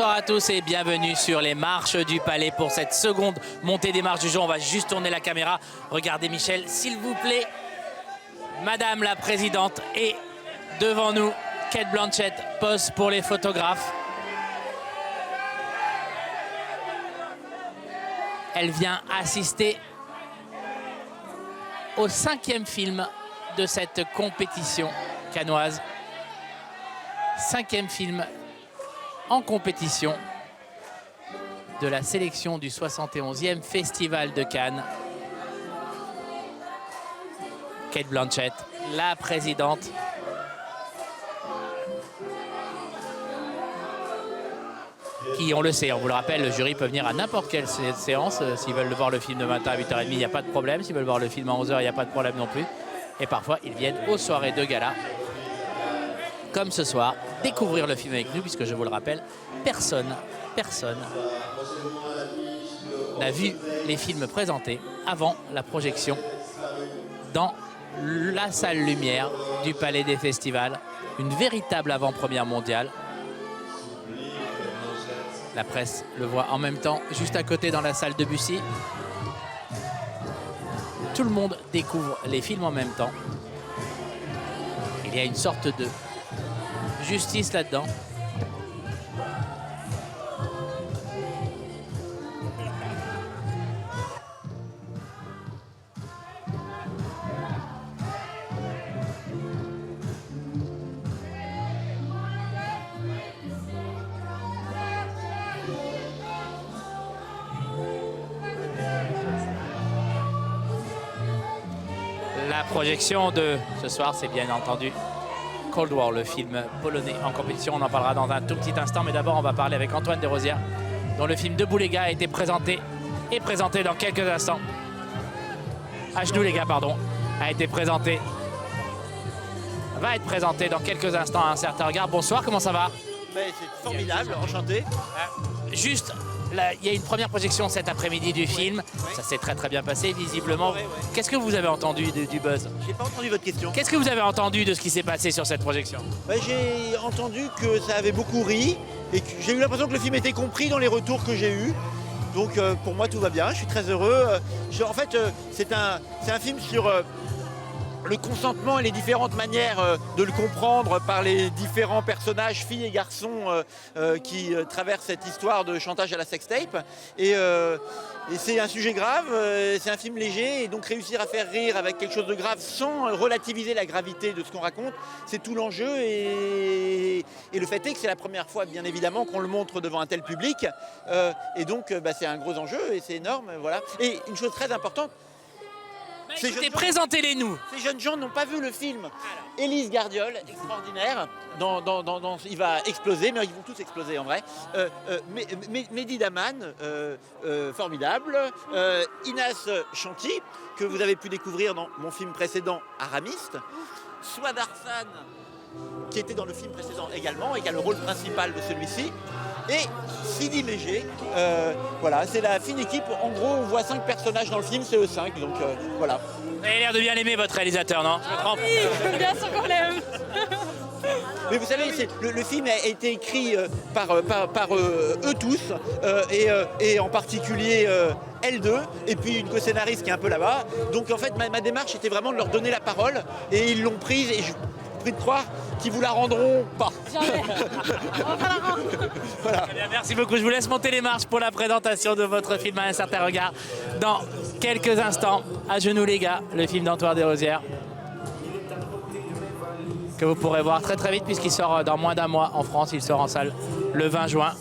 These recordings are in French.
Bonsoir à tous et bienvenue sur les marches du Palais pour cette seconde montée des marches du jour. On va juste tourner la caméra. Regardez Michel, s'il vous plaît. Madame la Présidente est devant nous. Cate Blanchett pose pour les photographes. Elle vient assister au 5e film de cette compétition cannoise. 5e film en compétition de la sélection du 71e Festival de Cannes. Cate Blanchett, la présidente. Qui, on le sait, on vous le rappelle, le jury peut venir à n'importe quelle séance. S'ils veulent voir le film de matin à 8h30, il n'y a pas de problème. S'ils veulent voir le film à 11h, il n'y a pas de problème non plus. Et parfois, ils viennent aux soirées de gala, comme ce soir, découvrir le film avec nous, puisque je vous le rappelle, personne n'a vu les films présentés avant la projection dans la salle lumière du Palais des Festivals. Une véritable avant-première mondiale. La presse le voit en même temps, juste à côté dans la salle de Bussy. Tout le monde découvre les films en même temps. Il y a une sorte de justice là-dedans. La projection de ce soir, c'est bien entendu Cold War, le film polonais en compétition. On en parlera dans un tout petit instant, mais d'abord on va parler avec Antoine Desrosières, dont le film Debout les gars a été présenté dans quelques instants. À genoux les gars, pardon, a été présenté, va être présenté dans quelques instants à Un certain regard. Bonsoir, comment ça va? C'est formidable, enchanté. Juste, là, il y a une première projection cet après-midi du film. Ça s'est très bien passé, visiblement. Qu'est-ce que vous avez entendu du buzz? J'ai pas entendu votre question. Qu'est-ce que vous avez entendu de ce qui s'est passé sur cette projection? J'ai entendu que ça avait beaucoup ri et que j'ai eu l'impression que le film était compris dans les retours que j'ai eus. Donc pour moi tout va bien, je suis très heureux. En fait c'est un film sur le consentement et les différentes manières de le comprendre par les différents personnages, filles et garçons qui traversent cette histoire de chantage à la sextape. Et c'est un sujet grave, c'est un film léger, et donc réussir à faire rire avec quelque chose de grave sans relativiser la gravité de ce qu'on raconte, c'est tout l'enjeu. Et le fait est que c'est la première fois, bien évidemment, qu'on le montre devant un tel public. Et donc c'est un gros enjeu et c'est énorme. Voilà. Et une chose très importante, écoutez, présentez-les nous. Ces jeunes gens n'ont pas vu le film. Élise Gardiol, extraordinaire, il va exploser, mais ils vont tous exploser en vrai. Mehdi Daman, formidable. Inas Chanty, que vous avez pu découvrir dans mon film précédent, Aramiste. Souad Arsan, qui était dans le film précédent également, et qui a le rôle principal de celui-ci. Et Sidi Mégé, voilà, c'est la fine équipe. En gros, on voit 5 personnages dans le film, c'est eux 5, donc voilà. Vous avez l'air de bien l'aimer, votre réalisateur, non? Je me trompe? Oui, bien sûr qu'on l'aime. Mais vous savez, le film a été écrit par eux tous, et en particulier L2, et puis une co-scénariste qui est un peu là-bas. Donc en fait, ma démarche était vraiment de leur donner la parole, et ils l'ont prise, et je prie de croire qu'ils vous la rendront pas. Jamais. On va pas la rendre. Voilà. Bien, merci beaucoup. Je vous laisse monter les marches pour la présentation de votre film À un certain regard. Dans quelques instants, À genoux les gars, le film d'Antoine Desrosières, que vous pourrez voir très vite puisqu'il sort dans moins d'un mois en France. Il sort en salle le 20 juin.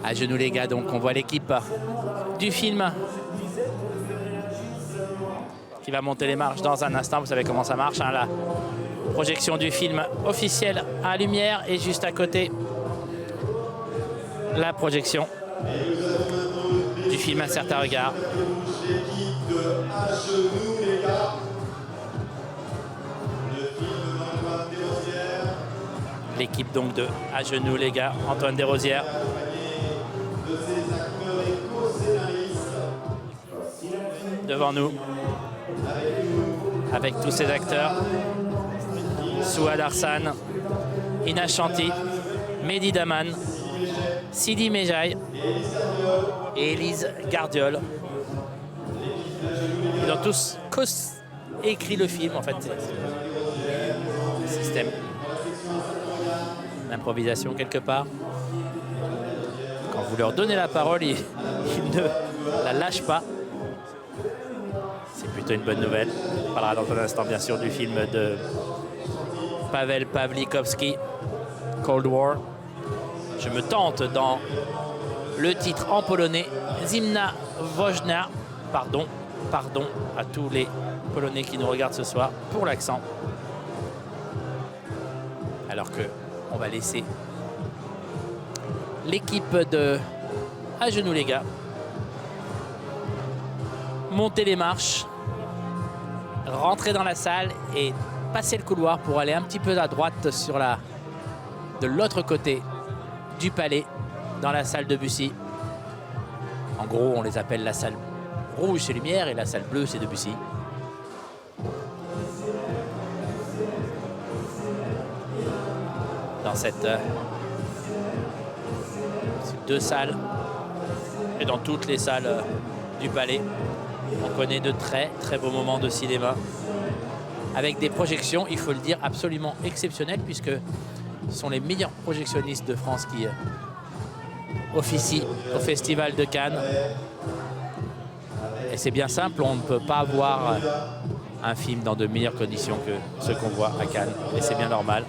À genoux les gars, donc on voit l'équipe du film qui va monter les marches dans un instant. Vous savez comment ça marche, hein, la projection du film officiel à lumière, et juste à côté la projection du film Un certain regard. L'équipe donc de À genoux les gars, Antoine Desrosières. Devant nous, avec tous ces acteurs. Souad Arsan, Ina Shanti, Mehdi Daman, Sidi Mejaï et Élise Gardiol. Ils ont tous écrit le film, en fait. C'est système d'improvisation quelque part. Quand vous leur donnez la parole, ils ne la lâchent pas. C'est plutôt une bonne nouvelle. On parlera dans un instant, bien sûr, du film de Paweł Pawlikowski, Cold War. Je me tente dans le titre en polonais, Zimna Wojna. Pardon à tous les Polonais qui nous regardent ce soir pour l'accent. Alors que on va laisser l'équipe de À genoux les gars monter les marches, rentrer dans la salle et passer le couloir pour aller un petit peu à droite de l'autre côté du palais, dans la salle de Debussy. En gros, on les appelle la salle rouge, c'est Lumière, et la salle bleue, c'est Debussy. Dans ces deux salles, et dans toutes les salles du palais, on connaît de très très beaux moments de cinéma, avec des projections, il faut le dire, absolument exceptionnelles, puisque ce sont les meilleurs projectionnistes de France qui officient au Festival de Cannes. Et c'est bien simple, on ne peut pas voir un film dans de meilleures conditions que ce qu'on voit à Cannes. Et c'est bien normal.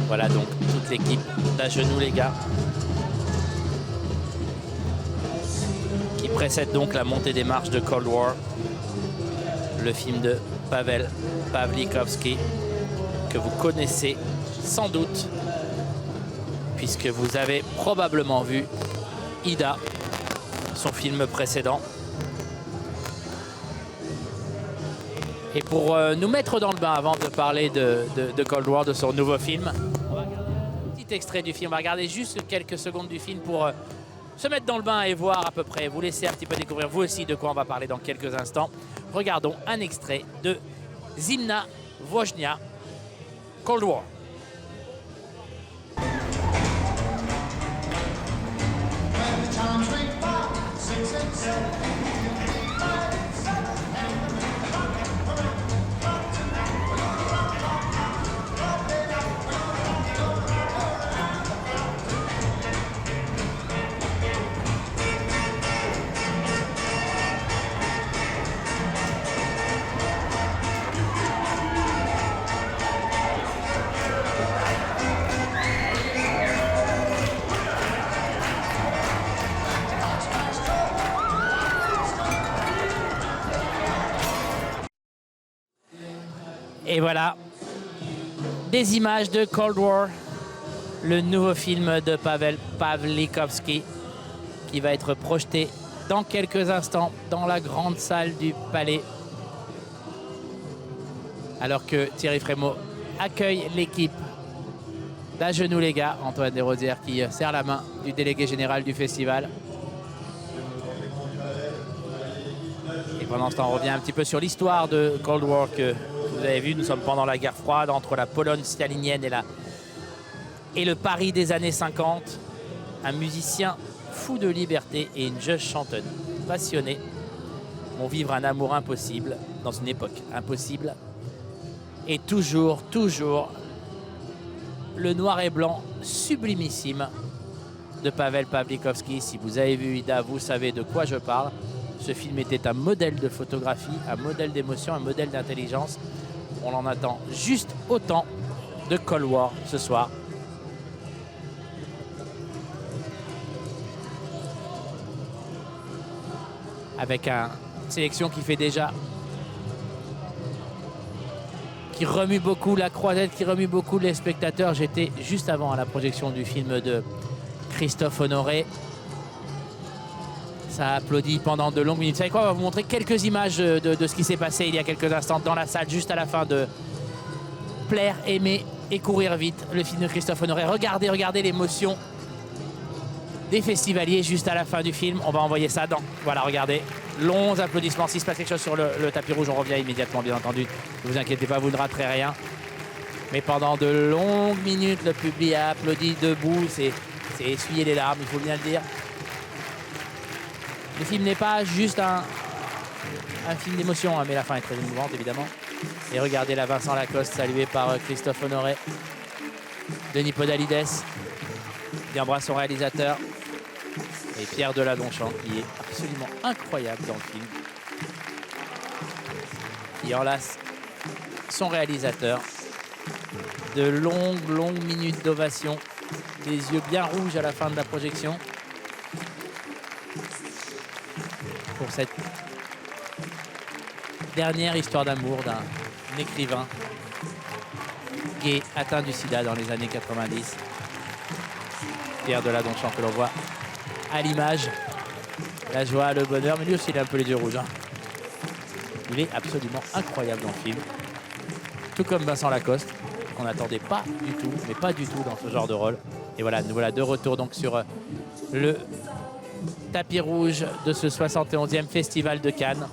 Voilà donc toute l'équipe d'À genoux les gars, qui précède donc la montée des marches de Cold War, le film de Paweł Pawlikowski, que vous connaissez sans doute, puisque vous avez probablement vu Ida, son film précédent. Et pour nous mettre dans le bain avant de parler de Cold War, de son nouveau film, on va regarder un petit extrait du film. On va regarder juste quelques secondes du film pour se mettre dans le bain et voir à peu près, vous laisser un petit peu découvrir vous aussi de quoi on va parler dans quelques instants. Regardons un extrait de Zimna Wojna, Cold War. Et voilà, des images de Cold War, le nouveau film de Paweł Pawlikowski, qui va être projeté dans quelques instants dans la grande salle du Palais. Alors que Thierry Frémaux accueille l'équipe d'À genoux les gars, Antoine Desrosières qui serre la main du délégué général du festival. Et pendant ce temps, on revient un petit peu sur l'histoire de Cold War que vous avez vu, nous sommes pendant la guerre froide entre la Pologne stalinienne et le Paris des années 50. Un musicien fou de liberté et une jeune chanteuse passionnée vont vivre un amour impossible dans une époque impossible. Et toujours le noir et blanc sublimissime de Paweł Pawlikowski. Si vous avez vu Ida, vous savez de quoi je parle. Ce film était un modèle de photographie, un modèle d'émotion, un modèle d'intelligence. On en attend juste autant de Cold War ce soir. Avec une sélection qui fait déjà, qui remue beaucoup la croisette, qui remue beaucoup les spectateurs. J'étais juste avant à la projection du film de Christophe Honoré. Ça a applaudi pendant de longues minutes. Vous savez quoi, on va vous montrer quelques images de ce qui s'est passé il y a quelques instants dans la salle, juste à la fin de Plaire, aimer et courir vite, le film de Christophe Honoré. Regardez l'émotion des festivaliers juste à la fin du film. On va envoyer ça dans... Voilà, regardez. Longs applaudissements. S'il se passe quelque chose sur le tapis rouge, on revient immédiatement, bien entendu. Ne vous inquiétez pas, vous ne raterez rien. Mais pendant de longues minutes, le public a applaudi debout. C'est essuyer les larmes, il faut bien le dire. Le film n'est pas juste un film d'émotion, hein, mais la fin est très émouvante, évidemment. Et regardez là, Vincent Lacoste, salué par Christophe Honoré, Denis Podalides, qui embrasse son réalisateur, et Pierre Deladonchamp, qui est absolument incroyable dans le film, qui enlace son réalisateur. De longues minutes d'ovation, des yeux bien rouges à la fin de la projection, pour cette dernière histoire d'amour d'un écrivain gay atteint du sida dans les années 90. Pierre Deladonchamp que l'on voit à l'image. La joie, le bonheur, mais lui aussi il a un peu les yeux rouges. Hein. Il est absolument incroyable dans le film. Tout comme Vincent Lacoste, qu'on n'attendait pas du tout, mais pas du tout dans ce genre de rôle. Et voilà, nous voilà de retour donc sur le tapis rouge de ce 71e Festival de Cannes.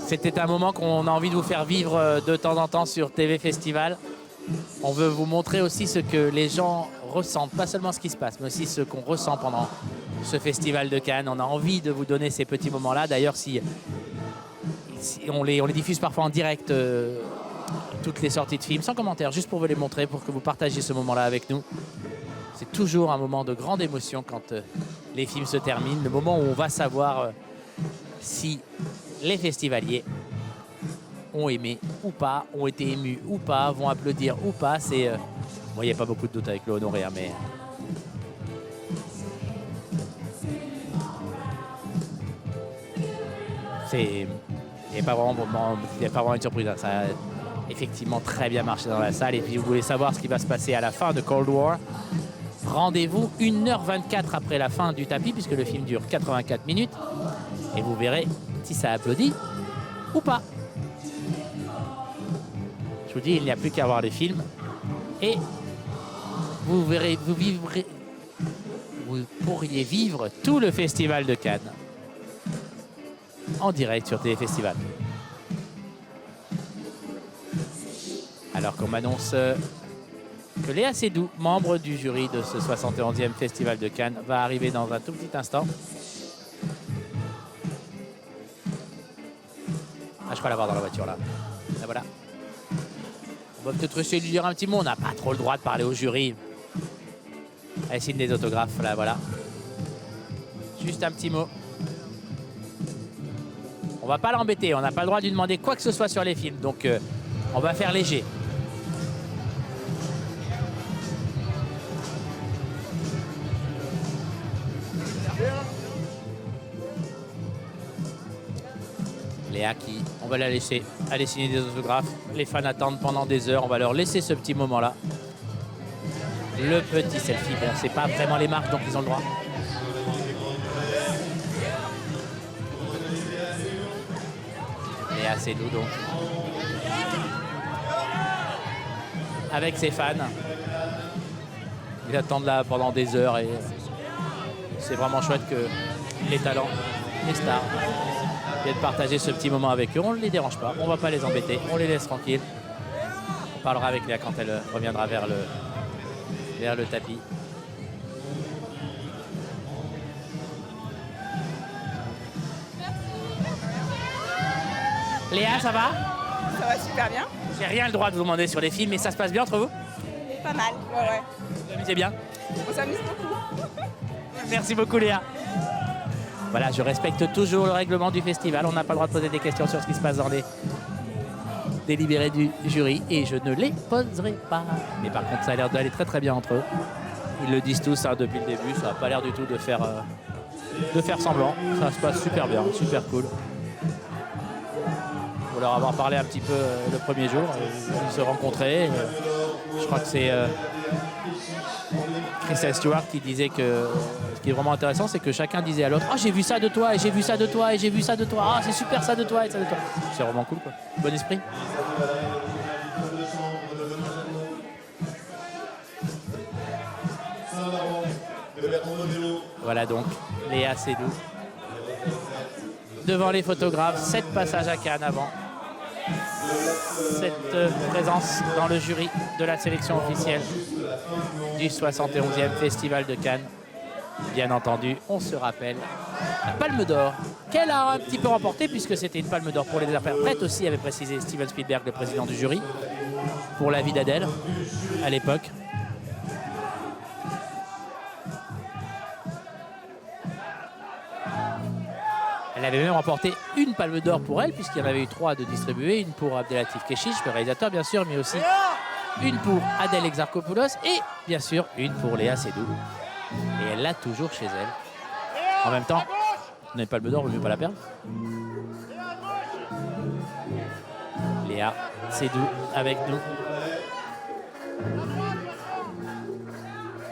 C'était un moment qu'on a envie de vous faire vivre de temps en temps sur TV Festival. On veut vous montrer aussi ce que les gens ressentent, pas seulement ce qui se passe, mais aussi ce qu'on ressent pendant ce Festival de Cannes. On a envie de vous donner ces petits moments-là. D'ailleurs, si on les diffuse parfois en direct, toutes les sorties de films, sans commentaire, juste pour vous les montrer, pour que vous partagiez ce moment-là avec nous. C'est toujours un moment de grande émotion quand les films se terminent, le moment où on va savoir si les festivaliers ont aimé ou pas, ont été émus ou pas, vont applaudir ou pas. C'est, bon, il n'y a pas beaucoup de doute avec le Honoré, hein, mais il n'y a pas vraiment une surprise. Hein. Ça a effectivement très bien marché dans la salle. Et puis vous voulez savoir ce qui va se passer à la fin de Cold War, rendez-vous 1h24 après la fin du tapis, puisque le film dure 84 minutes. Et vous verrez si ça applaudit ou pas. Je vous dis, il n'y a plus qu'à voir les films. Et vous verrez, vous pourriez vivre tout le Festival de Cannes en direct sur TV Festival. Alors qu'on m'annonce que Léa Seydoux, membre du jury de ce 71e Festival de Cannes, va arriver dans un tout petit instant. Ah, je crois la voir dans la voiture là. Là voilà. On va peut-être essayer de lui dire un petit mot. On n'a pas trop le droit de parler au jury. Elle signe des autographes, là voilà. Juste un petit mot. On va pas l'embêter, on n'a pas le droit de lui demander quoi que ce soit sur les films. Donc on va faire léger. Léa qui, on va la laisser aller signer des autographes. Les fans attendent pendant des heures, on va leur laisser ce petit moment-là. Le petit selfie, bon, c'est pas vraiment les marques, donc ils ont le droit. Léa Seydoux donc. Avec ses fans. Ils attendent là pendant des heures et c'est vraiment chouette que les talents, les stars, viennent partager ce petit moment avec eux. On ne les dérange pas, on ne va pas les embêter, on les laisse tranquilles. On parlera avec Léa quand elle reviendra vers le tapis. Léa, ça va? Ça va super bien. J'ai rien le droit de vous demander sur les films, mais ça se passe bien entre vous? Pas mal, ouais. Vous vous amusez bien? On s'amuse beaucoup. Merci beaucoup Léa. Voilà, je respecte toujours le règlement du festival. On n'a pas le droit de poser des questions sur ce qui se passe dans les délibérés du jury et je ne les poserai pas. Mais par contre, ça a l'air d'aller très très bien entre eux. Ils le disent tous hein, depuis le début. Ça n'a pas l'air du tout de faire semblant. Ça se passe super bien, super cool. Pour leur avoir parlé un petit peu le premier jour, ils se rencontraient. Je crois que c'est Kristen Stewart qui disait que ce qui est vraiment intéressant, c'est que chacun disait à l'autre: oh, j'ai vu ça de toi, et j'ai vu ça de toi, et j'ai vu ça de toi. Ah, c'est super ça de toi, et ça de toi. C'est vraiment cool, quoi. Bon esprit. Voilà donc Léa Seydoux devant les photographes. 7 passages à Cannes avant cette présence dans le jury de la sélection officielle du 71e Festival de Cannes. Bien entendu, on se rappelle la Palme d'Or qu'elle a un petit peu remportée puisque c'était une Palme d'Or pour les interprètes aussi, avait précisé Steven Spielberg, le président du jury, pour La vie d'Adèle à l'époque. Elle avait même remporté une Palme d'Or pour elle, puisqu'il y en avait eu 3 de distribuer, une pour Abdelatif Kechiche, le réalisateur bien sûr, mais aussi une pour Adèle Exarchopoulos et bien sûr une pour Léa Seydoux. Et elle l'a toujours chez elle. En même temps, on n'a une Palme d'Or, il ne vaut mieux pas la perdre. Léa Seydoux avec nous.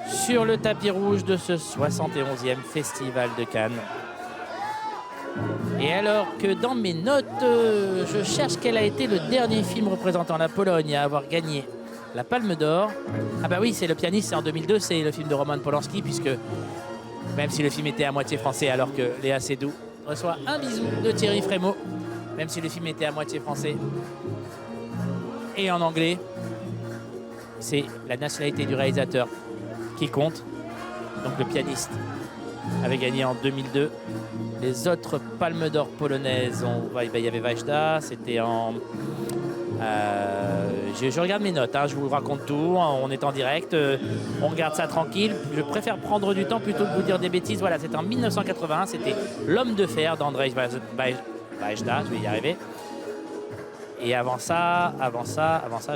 Sur le tapis rouge de ce 71e Festival de Cannes. Et alors que dans mes notes, je cherche quel a été le dernier film représentant la Pologne à avoir gagné la Palme d'Or. Ah bah oui, c'est Le Pianiste, c'est en 2002, c'est le film de Roman Polanski, puisque même si le film était à moitié français, alors que Léa Seydoux reçoit un bisou de Thierry Frémaux, même si le film était à moitié français et en anglais, c'est la nationalité du réalisateur qui compte. Donc Le Pianiste avait gagné en 2002. Les autres palmes d'or polonaises, il y avait Vajda, c'était en... je regarde mes notes, hein, je vous raconte tout, on est en direct, on regarde ça tranquille. Je préfère prendre du temps plutôt que de vous dire des bêtises. Voilà, c'était en 1981, c'était L'Homme de fer d'Andrzej Vajda, je vais y arriver. Et avant ça,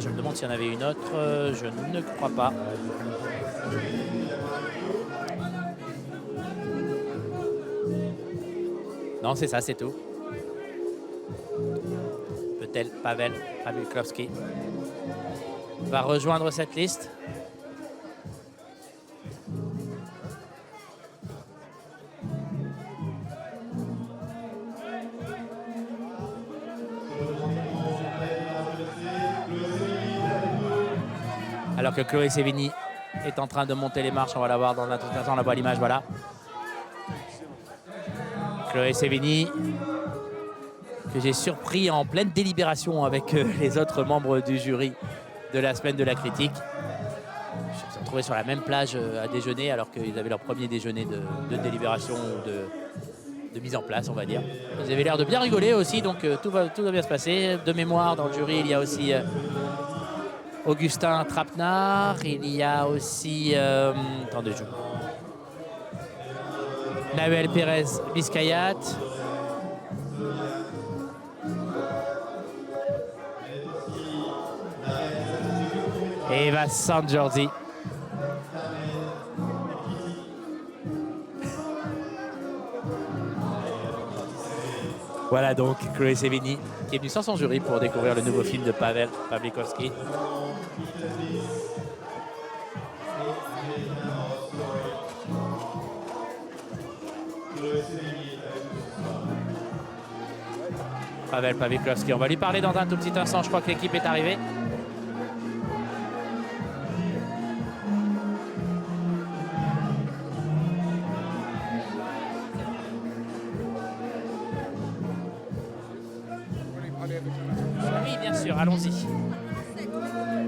je me demande s'il y en avait une autre, je ne crois pas. Non, c'est ça, c'est tout. Peut-être Pavel Pawlikowski va rejoindre cette liste. Alors que Chloé Sevigny est en train de monter les marches, on va la voir dans un tout instant, on la voit à l'image, voilà. Chloé Sevigny, que j'ai surpris en pleine délibération avec les autres membres du jury de la semaine de la critique. Je me suis retrouvé sur la même plage à déjeuner alors qu'ils avaient leur premier déjeuner de délibération ou de mise en place, on va dire. Ils avaient l'air de bien rigoler aussi, donc tout va bien se passer. De mémoire, dans le jury, il y a aussi Augustin Trapenard, il y a aussi... attendez, Nahuel Pérez Biscayat. Et Eva San Giorgi. Voilà donc Chloé Sevigny qui est venue sans son jury pour découvrir le nouveau film de Pavel Pawlikowski. Pavel Pawlikowski, on va lui parler dans un tout petit instant, je crois que l'équipe est arrivée. Oui, bien sûr, allons-y.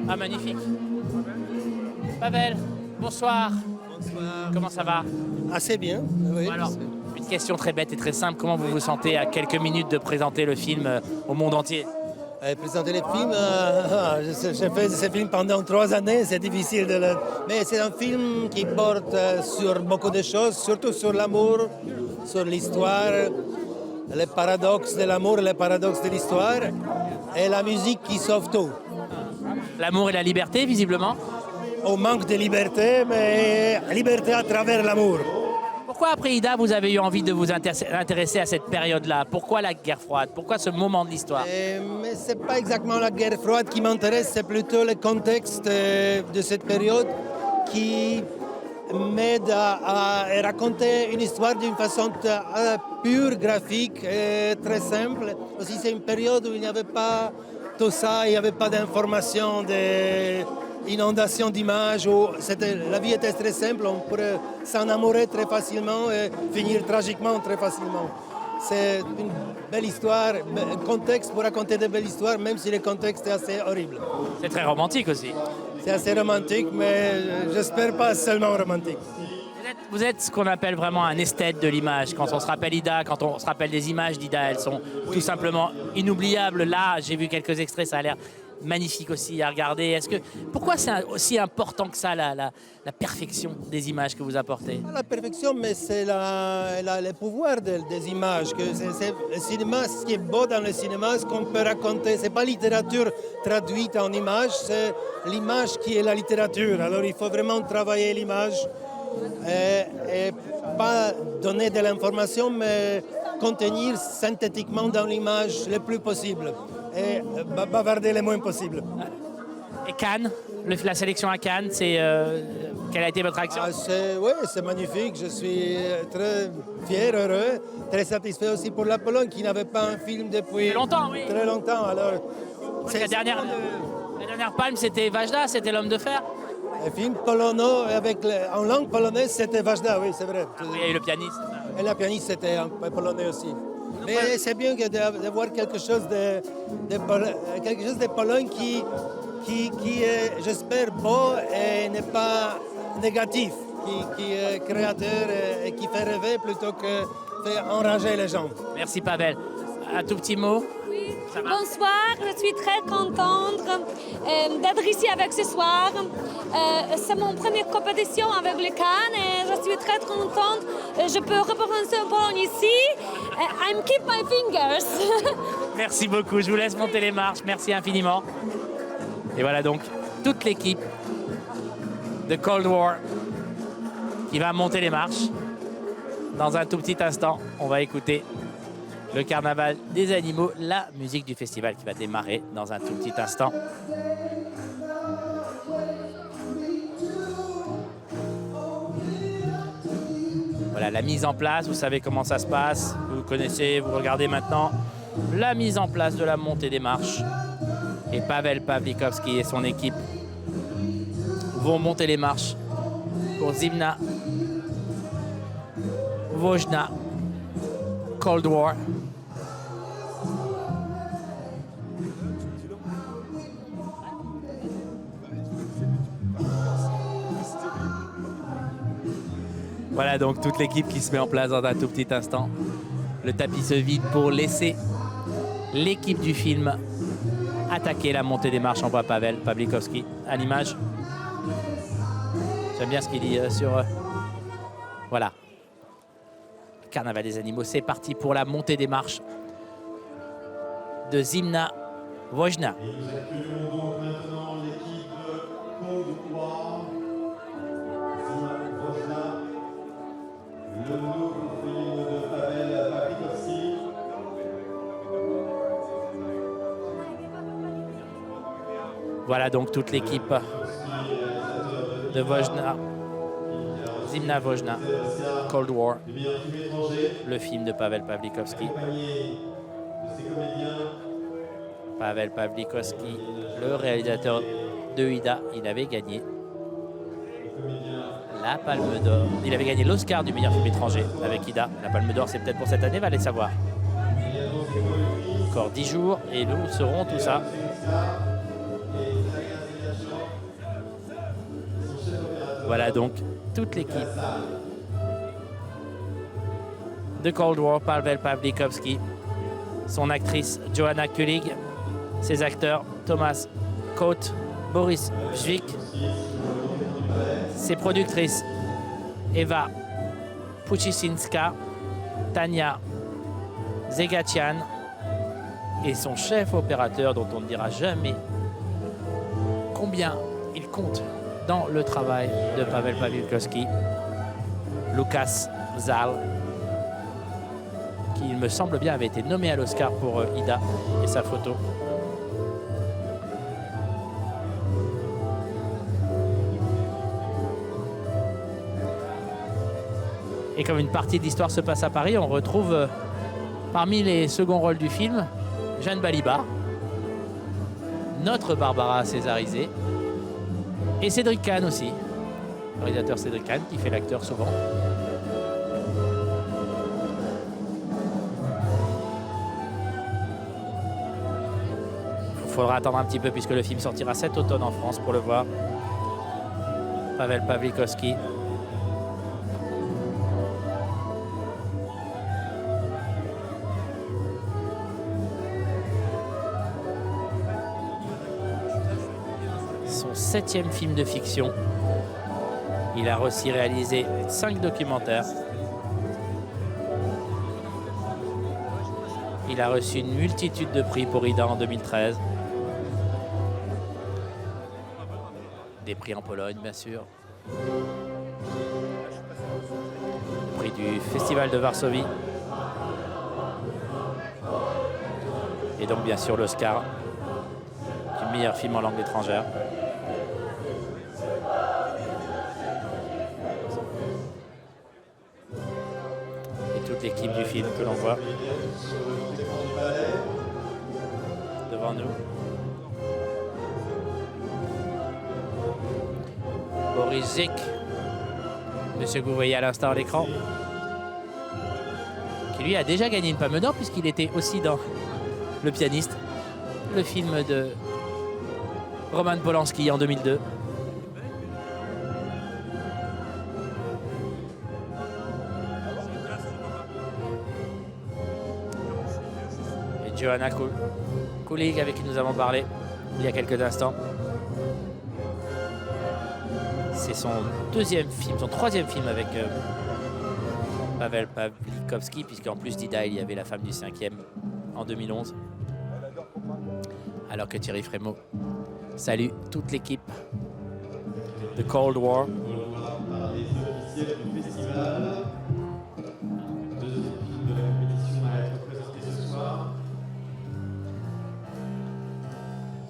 Ah, magnifique. Pavel, bonsoir. Bonsoir. Comment ça va? Assez bien. Oui. Alors, une question très bête et très simple. Comment vous vous sentez à quelques minutes de présenter le film au monde entier? Présenter les films, j'ai fait ce film pendant 3 années, c'est difficile de le... Mais c'est un film qui porte sur beaucoup de choses, surtout sur l'amour, sur l'histoire, les paradoxes de l'amour, les paradoxes de l'histoire, et la musique qui sauve tout. L'amour et la liberté, visiblement. On manque de liberté, mais liberté à travers l'amour. Pourquoi, après Ida, vous avez eu envie de vous intéresser à cette période-là? Pourquoi la guerre froide? Pourquoi ce moment de l'histoire? Mais ce n'est pas exactement la guerre froide qui m'intéresse, c'est plutôt le contexte de cette période qui m'aide à raconter une histoire d'une façon pure, graphique, et très simple. Aussi, c'est une période où il n'y avait pas tout ça, il n'y avait pas d'informations inondation d'images. La vie était très simple, on pourrait s'enamorer très facilement et finir tragiquement très facilement. C'est une belle histoire, un contexte pour raconter de belles histoires, même si le contexte est assez horrible. C'est très romantique aussi. C'est assez romantique, mais j'espère pas seulement romantique. Vous êtes ce qu'on appelle vraiment un esthète de l'image. Quand on se rappelle Ida, quand on se rappelle des images d'Ida, elles sont tout simplement inoubliables. Là, j'ai vu quelques extraits, ça a l'air magnifique aussi à regarder. Pourquoi c'est aussi important que ça, la perfection des images que vous apportez? La perfection, mais c'est le pouvoir des images. C'est le cinéma, ce qui est beau dans le cinéma, ce qu'on peut raconter. C'est pas littérature traduite en images, c'est l'image qui est la littérature. Alors il faut vraiment travailler l'image et pas donner de l'information, mais contenir synthétiquement dans l'image le plus possible et bavarder le moins possible. Et Cannes, la sélection à Cannes, quelle a été votre action? Oui, c'est magnifique. Je suis très fier, heureux, très satisfait aussi pour la Pologne qui n'avait pas un film depuis longtemps, oui. Très longtemps. Alors, la dernière palme, c'était Vajda, c'était L'Homme de Fer. Un film polonais en langue polonaise, c'était Vajda, oui, c'est vrai. Et le pianiste. Et la pianiste, c'était un polonais aussi. Mais c'est bien d'avoir quelque chose de Pologne qui est, j'espère, beau et n'est pas négatif, qui est créateur et qui fait rêver plutôt que fait enrager les gens. Merci Pavel. Un tout petit mot. Oui. Bonsoir, je suis très contente d'être ici avec ce soir. C'est mon première compétition avec le Cannes et je suis très contente. Je peux représenter en Pologne ici. I'm keep my fingers. Merci beaucoup, je vous laisse monter les marches. Merci infiniment. Et voilà donc toute l'équipe de Cold War qui va monter les marches. Dans un tout petit instant, on va écouter le carnaval des animaux, la musique du festival qui va démarrer dans un tout petit instant. Voilà la mise en place, vous savez comment ça se passe, vous connaissez, vous regardez maintenant la mise en place de la montée des marches. Et Pavel Pawlikowski et son équipe vont monter les marches pour Zimna Woźna Cold War. Voilà donc toute l'équipe qui se met en place dans un tout petit instant. Le tapis se vide pour laisser l'équipe du film attaquer la montée des marches en voie Pavel Pawlikowski à l'image. J'aime bien ce qu'il dit sur... voilà. Carnaval des animaux, c'est parti pour la montée des marches de Zimna Woźna. Et nous accueillons donc maintenant l'équipe Cold War, Zimna Woźna, le nouveau film de Pavel Pawlikowski. Voilà donc toute l'équipe de Woźna. Zimna Woźna, Cold War, le film de Pavel Pawlikowski. Pavel Pawlikowski, le réalisateur de Ida, il avait gagné la Palme d'Or. Il avait gagné l'Oscar du meilleur film étranger avec Ida. La Palme d'Or, c'est peut-être pour cette année, va les savoir. Encore 10 jours et nous saurons tout ça. Voilà donc toute l'équipe de Cold War, Pavel Pawlikowski, son actrice Joanna Kulig, ses acteurs Thomas Koht, Boris Bzwik, ses productrices Eva Puchisinska, Tania Zegachian et son chef opérateur dont on ne dira jamais combien il compte dans le travail de Pavel Pawlikowski, Lukas Zal, qui, il me semble bien, avait été nommé à l'Oscar pour Ida et sa photo. Et comme une partie de l'histoire se passe à Paris, on retrouve parmi les seconds rôles du film Jeanne Balibar, notre Barbara césarisée, Et Cédric Kahn aussi. Le réalisateur Cédric Kahn qui fait l'acteur souvent. Il faudra attendre un petit peu puisque le film sortira cet automne en France pour le voir. Pavel Pawlikowski. Son 7e film de fiction. Il a aussi réalisé 5 documentaires. Il a reçu une multitude de prix pour Ida en 2013. Des prix en Pologne, bien sûr. Le prix du Festival de Varsovie. Et donc, bien sûr, l'Oscar du meilleur film en langue étrangère. Et toute l'équipe du film que l'on voit devant nous. Boris Zik, monsieur que vous voyez à l'instant à l'écran, qui lui a déjà gagné une Palme d'Or puisqu'il était aussi dans Le Pianiste, le film de Roman Polanski en 2002. Et Johanna Kulig avec qui nous avons parlé il y a quelques instants. C'est son 2e film, son 3e film avec Pavel Pawlikowski, puisqu'en plus d'Ida, il y avait la femme du 5e en 2011. Alors que Thierry Frémaux salue toute l'équipe de Cold War. Par les officiels du festival. 2 films de la compétition à être présentés ce soir.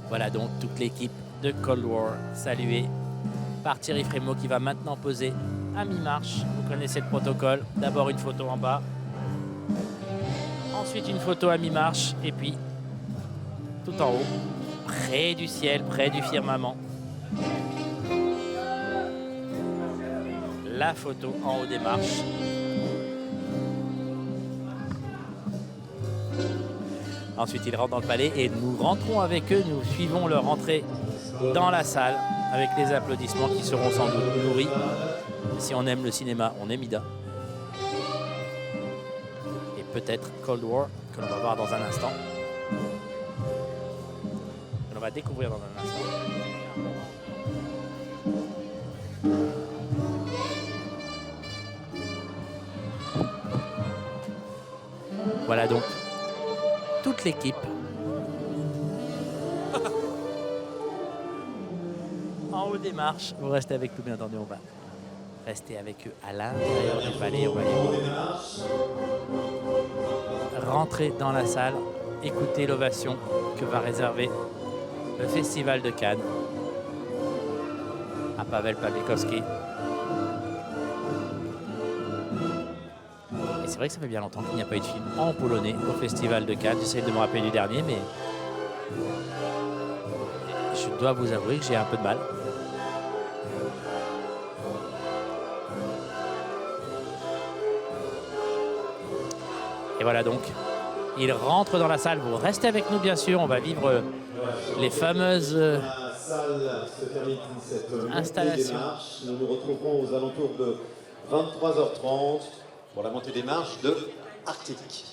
Voilà donc toute l'équipe de Cold War saluée par Thierry Frémaux qui va maintenant poser à mi-marche. Vous connaissez le protocole. D'abord une photo en bas. Ensuite une photo à mi-marche. Et puis tout en haut, près du ciel, près du firmament. La photo en haut des marches. Ensuite, ils rentrent dans le palais et nous rentrons avec eux. Nous suivons leur entrée dans la salle avec les applaudissements qui seront sans doute nourris. Si on aime le cinéma, on aime Ida. Et peut-être Cold War, que l'on va voir dans un instant. Que l'on va découvrir dans un instant. Voilà donc toute l'équipe. En haut des marches, vous restez avec nous, bien entendu, on va rester avec eux à l'intérieur du palais. On va rentrer dans la salle, écouter l'ovation que va réserver le Festival de Cannes à Pavel Pawlikowski. Et c'est vrai que ça fait bien longtemps qu'il n'y a pas eu de film en polonais au Festival de Cannes. J'essaie de me rappeler du dernier, mais je dois vous avouer que j'ai un peu de mal. Et voilà donc, il rentre dans la salle. Vous restez avec nous, bien sûr. On va vivre les fameuses La salle se termine cette montée des marches. Nous nous retrouverons aux alentours de 23h30 pour la montée des marches de Arctique.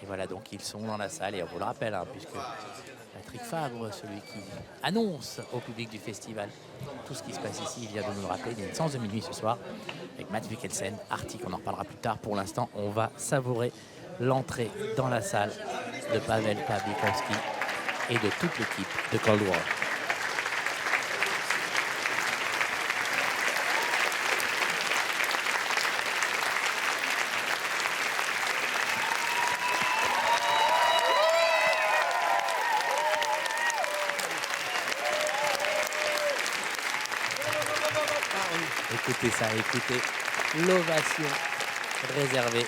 Et voilà donc, ils sont dans la salle. Et on vous le rappelle, hein, puisque Patrick Fabre, celui qui annonce au public du festival tout ce qui se passe ici, il vient de nous le rappeler. Il y a une séance de minuit ce soir avec Mads Mikkelsen, Arctique. On en reparlera plus tard. Pour l'instant, on va savourer l'entrée dans la salle de Pavel Pawlikowski et de toute l'équipe de Cold War. Écoutez ça, écoutez l'ovation réservée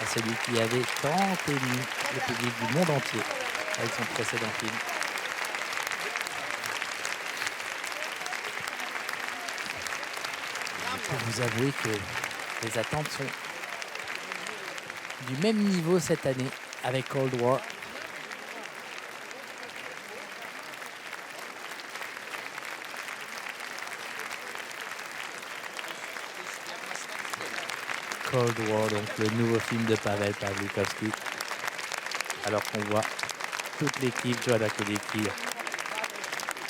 à celui qui avait tant ému le public du monde entier avec son précédent film. peux vous avouer que les attentes sont du même niveau cette année avec Cold War. Cold War, donc le nouveau film de Pavel Pawlikowski. Alors qu'on voit toute l'équipe, Joanna Koenig qui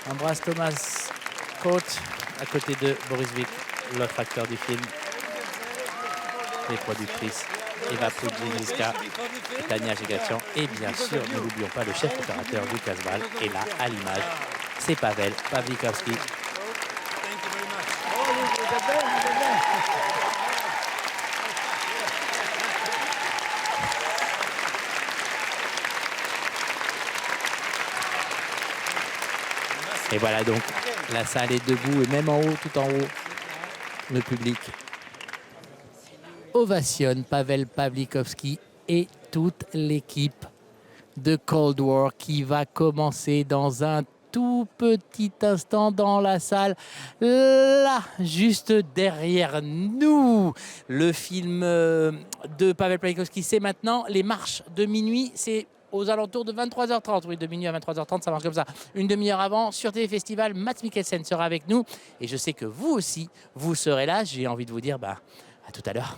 embrasse Thomas Coates à côté de Boris Vic, l'autre acteur du film. Les productrices Eva Pudzinska, Tania Gigatian et bien sûr, ne l'oublions pas, le chef opérateur Lucas Ball. Et là, à l'image, c'est Pavel Pawlikowski. Et voilà donc, la salle est debout et même en haut, tout en haut, le public ovationne Pavel Pawlikowski et toute l'équipe de Cold War qui va commencer dans un tout petit instant dans la salle, là, juste derrière nous. Le film de Pavel Pawlikowski, c'est maintenant Les Marches de minuit, c'est aux alentours de 23h30. Oui, de minuit à 23h30, ça marche comme ça. Une demi-heure avant, sur TV Festival, Mads Mikkelsen sera avec nous. Et je sais que vous aussi, vous serez là. J'ai envie de vous dire, à tout à l'heure.